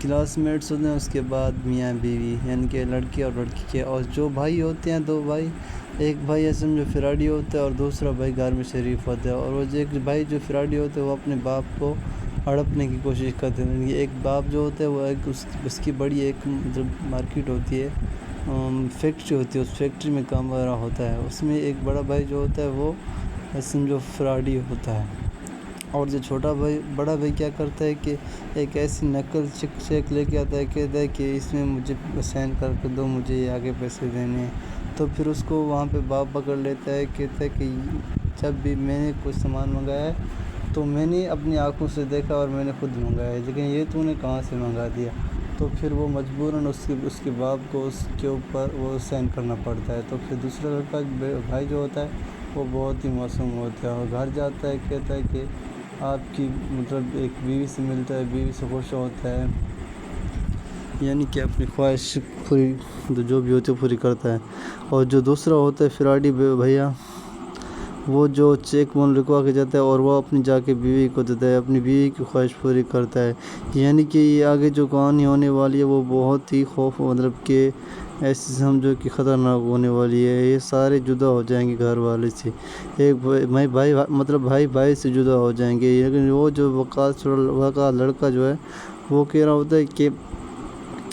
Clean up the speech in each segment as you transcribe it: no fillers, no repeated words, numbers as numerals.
Class mates ہوتے ہیں، اس کے بعد میاں بیوی یعنی کہ لڑکی اور لڑکی کے، اور جو بھائی ہوتے ہیں 2 بھائی، ایک بھائی سمجھو فراڈی ہوتا ہے اور دوسرا بھائی گھر میں شریف ہوتا ہے، اور وہ جو ایک بھائی جو فراڈی ہوتا ہے وہ اپنے باپ کو ہڑپنے کی کوشش کرتے ہیں۔ ایک باپ جو ہوتا ہے وہ ایک اس کی بڑی ایک مطلب مارکیٹ ہوتی ہے، فیکٹری ہوتی ہے، اس فیکٹری میں کام وغیرہ ہوتا ہے، اس میں ایک بڑا بھائی جو ہوتا ہے وہ سمجھو فراڈی ہوتا ہے، اور جو چھوٹا بھائی بڑا بھائی کیا کرتا ہے کہ ایک ایسی نقل چیک لے کے آتا ہے، کہتا ہے کہ اس میں مجھے سائن کر کے دو، مجھے یہ آگے پیسے دینے ہیں۔ تو پھر اس کو وہاں پہ باپ پکڑ لیتا ہے، کہتا ہے کہ جب بھی میں نے کوئی سامان منگایا ہے تو میں نے اپنی آنکھوں سے دیکھا اور میں نے خود منگایا ہے، لیکن یہ تو نے کہاں سے منگا دیا؟ تو پھر وہ مجبوراً اس کے باپ کو اس کے اوپر وہ سائن کرنا پڑتا ہے۔ تو پھر دوسرا لڑکا بھائی جو ہوتا ہے وہ بہت ہی معصوم ہوتا ہے، اور گھر جاتا ہے، کہتا ہے کہ آپ کی مطلب ایک بیوی سے ملتا ہے، بیوی سے خوش ہوتا ہے، یعنی کہ اپنی خواہش پوری جو بھی ہوتی ہے پوری کرتا ہے۔ اور جو دوسرا ہوتا ہے فراڈی بھیا، وہ جو چیک مون لکھوا کے جاتا ہے اور وہ اپنی جا کے بیوی کو دیتا ہے، اپنی بیوی کی خواہش پوری کرتا ہے، یعنی کہ یہ آگے جو کہانی ہونے والی ہے وہ بہت ہی خوف مطلب کہ ایسی سمجھو کہ خطرناک ہونے والی ہے۔ یہ سارے جدا ہو جائیں گے گھر والے سے، ایک بھائی مطلب بھائی سے جدا ہو جائیں گے، لیکن وہ جو وقاص لڑکا جو ہے وہ کہہ رہا ہوتا ہے کہ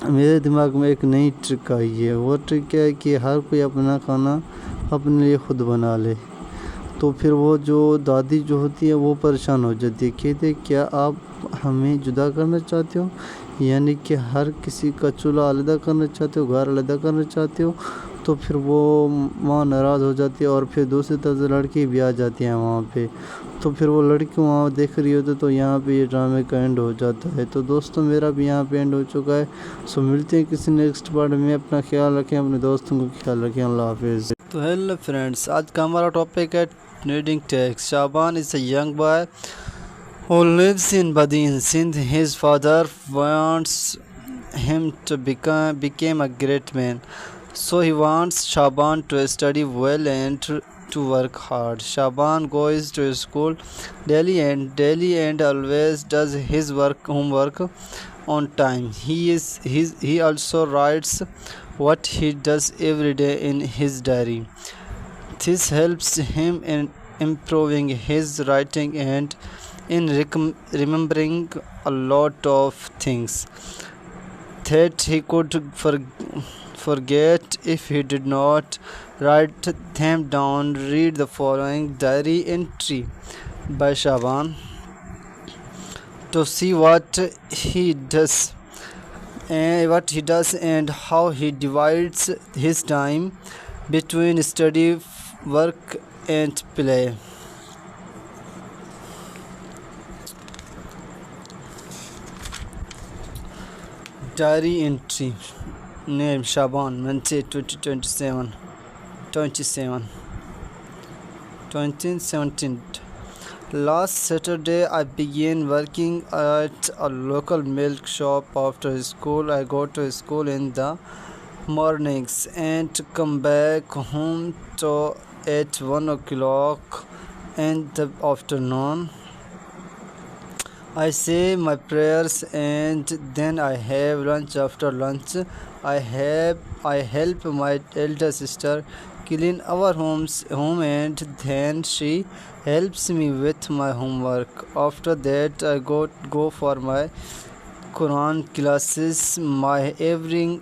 میرے دماغ میں ایک نئی ٹرک آئی ہے، وہ ٹرک کیا ہے کہ ہر کوئی اپنا کھانا اپنے لیے خود بنا لے۔ تو پھر وہ جو دادی جو ہوتی ہے وہ پریشان ہو جاتی ہے، کہتے کیا آپ ہمیں جدا کرنا چاہتے ہو، یعنی کہ ہر کسی کا چولہا علیحدہ کرنا چاہتے ہو، گھر علیحدہ کرنا چاہتے ہو؟ تو پھر وہ وہاں ناراض ہو جاتی ہے، اور پھر دوسری طرف سے لڑکی بھی آ جاتی ہیں وہاں پہ، تو پھر وہ لڑکی وہاں دیکھ رہی ہوتی ہے، تو یہاں پہ یہ ڈرامے کا اینڈ ہو جاتا ہے۔ تو دوستوں میرا بھی یہاں پہ اینڈ ہو چکا ہے، سو ملتے ہیں کسی نیکسٹ پارٹ میں، اپنا خیال رکھیں، اپنے دوستوں کو خیال رکھیں، اللہ حافظ۔ تو ہیلو فرینڈس، آج کا ہمارا ٹاپک ہے reading text. Shaban is a young boy who lives in Badin. Since his father wants him to become a great man, so he wants Shaban to study well and to work hard. Shaban goes to school daily and always does his homework on time. He also writes what he does every day in his diary. This helps him in improving his writing and in remembering a lot of things that he could forget if he did not write them down. Read the following diary entry by Shaban to see what he does and how he divides his time between study, work and play. Diary entry. Name Shaban, Wednesday 2017. Last Saturday I began working at a local milk shop. After school I go to school in the mornings and come back home at 1 o'clock in the afternoon. I say my prayers and then I have lunch. After lunch I help my elder sister clean our home and then she helps me with my homework. After that I go for my Quran classes. My evening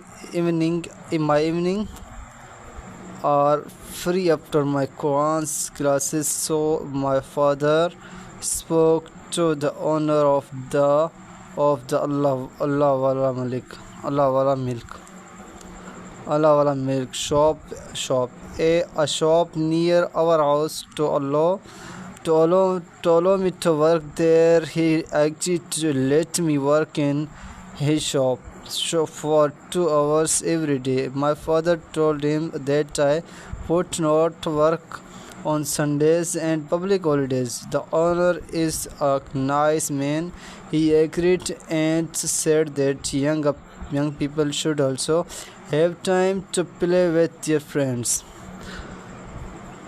are free after my Quran classes. So my father spoke to the owner of the Allah Wala Milk shop, a shop near our house, to allow me to work there. He agreed to let me work in his shop for 2 hours every day. My father told him that I would not work on Sundays and public holidays. The owner is a nice man. He agreed and said that young people should also have time to play with their friends.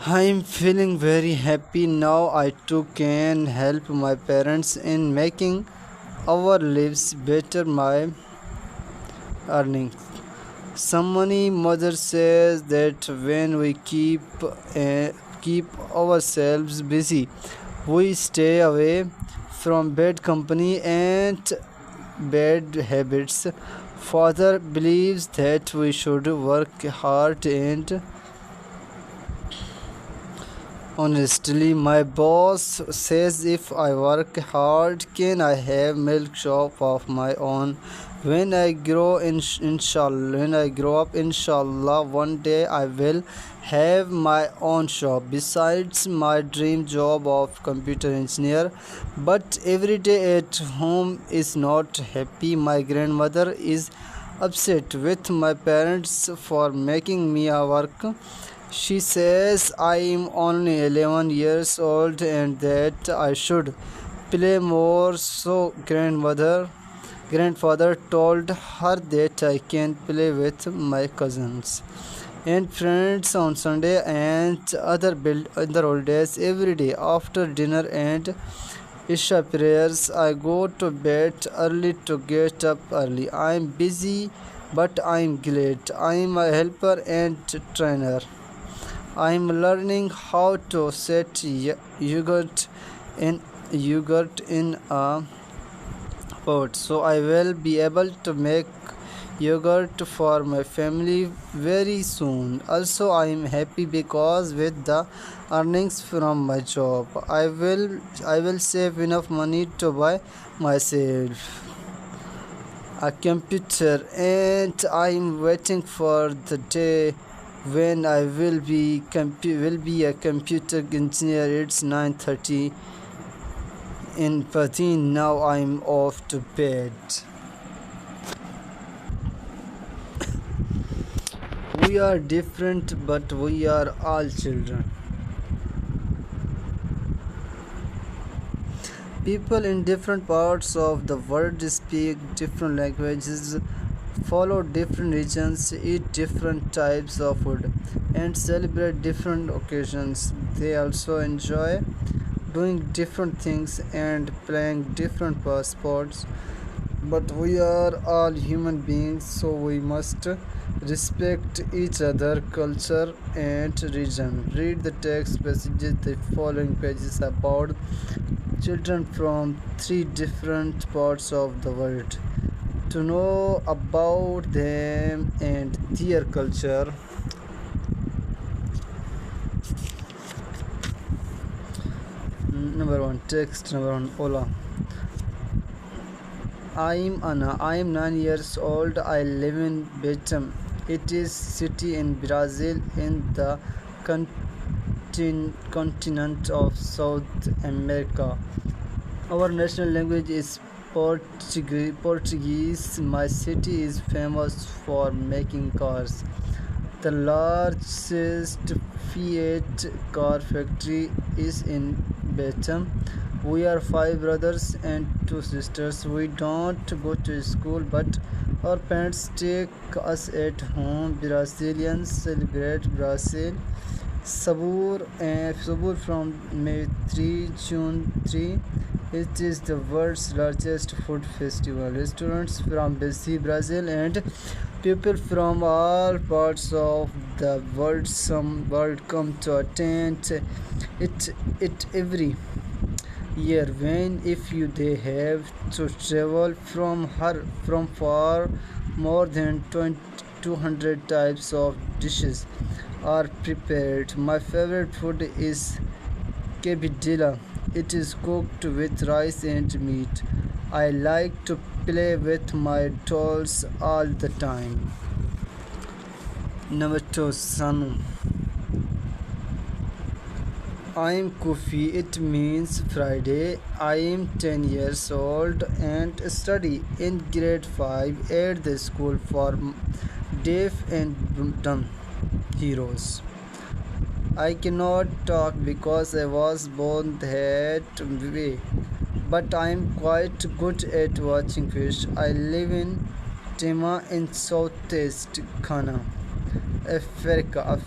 I am feeling very happy now. I too can help my parents in making our lives better. My earning some money. Mother says that when we keep ourselves busy, we stay away from bad company and bad habits. Father believes that we should work hard and honestly. My boss says if I work hard, can I have milk shop of my own? When I grow up, inshallah, one day I will have my own shop. Besides my dream job of computer engineer, but every day at home is not happy. My grandmother is upset with my parents for making me a work. She says I am only 11 years old and that I should play more. So grandfather told her that I can play with my cousins and friends on Sunday and other holidays every day. After dinner and Isha prayers, I go to bed early to get up early. I am busy, but I am glad. I am a helper and trainer. I'm learning how to set in yogurt in a pot, so I will be able to make yogurt for my family very soon. Also, I am happy because with the earnings from my job, I will save enough money to buy myself a computer, and I'm waiting for the day when I will be a computer engineer. It's 9:30 in Patin. Now I'm off to bed. We are different, but we are all children. People in different parts of the world speak different languages, follow different regions, eat different types of food, and celebrate different occasions. They also enjoy doing different things and playing different sports. But we are all human beings, so we must respect each other culture and region. Read the text passages, the following pages about children from three different parts of the world to know about them and their culture. Number one, text number one, Ola. I'm Anna. I'm 9 years old. I live in Belgium. It is city in Brazil in the continent of South America. Our national language is Portuguese. My city is famous for making cars. The largest Fiat car factory is in Belgium. We are five brothers and two sisters. We don't go to school, but our parents take us at home. Brazilians celebrate Brazil Sabur from May 3 June 3. It is the world's largest food festival. Restaurants from Brazil and people from all parts of the world come to attend it every year. When if you they have to travel from far, more than 200 types of dishes are prepared. My favorite food is kebidilla. It is cooked with rice and meat. I like to play with my dolls all the time. Number two, Sanu. I am Kufi. It means Friday. I am 10 years old and study in grade 5 at the school for deaf and dumb heroes. I cannot talk because I was born that way, but I am quite good at watching fish. I live in Tema in southeast Ghana, Africa.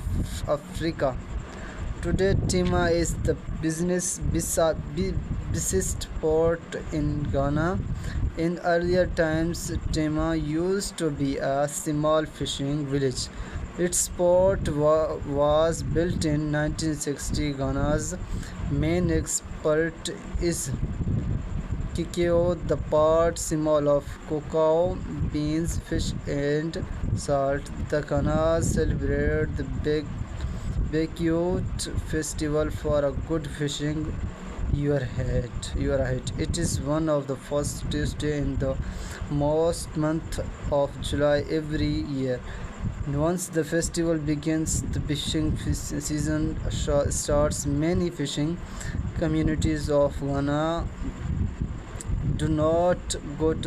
Today, Tema is the busiest port in Ghana. In earlier times, Tema used to be a small fishing village. Its port was built in 1960. Ghana's main export is cacao, the port symbol of cocoa, beans, fish, and salt. The Ghanas celebrate the Bequet festival for a good fishing. You are right. It is one of the first Tuesday in the most month of July every year. Once the festival begins, the fishing season starts. Many fishing communities of Ghana do not go to